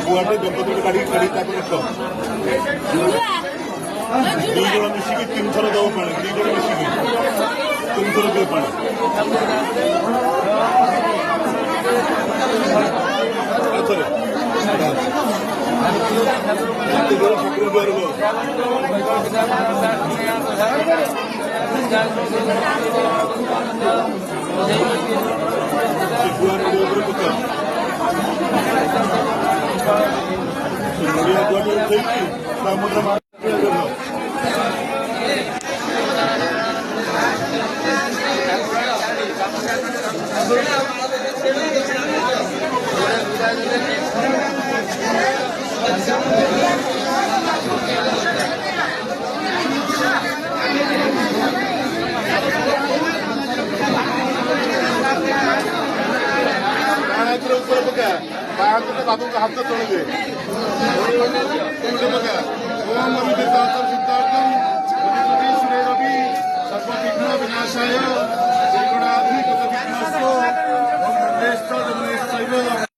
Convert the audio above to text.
बुआटे दंपति गाड़ी गाड़ी रख दी जन मिसिकी 3 थर दब पा दी जन मिसिकी 3 थर दिए पा ठाकुर दुआर दुआर पका नड़िया दुआर उठे बाबू का हाथ तोड़े पका ओम अभिदातम सिद्धार्थम सुरे रवि सर्वविघ्न विनाशाय श्रीगणाधिपति विघ्नस्तो ओम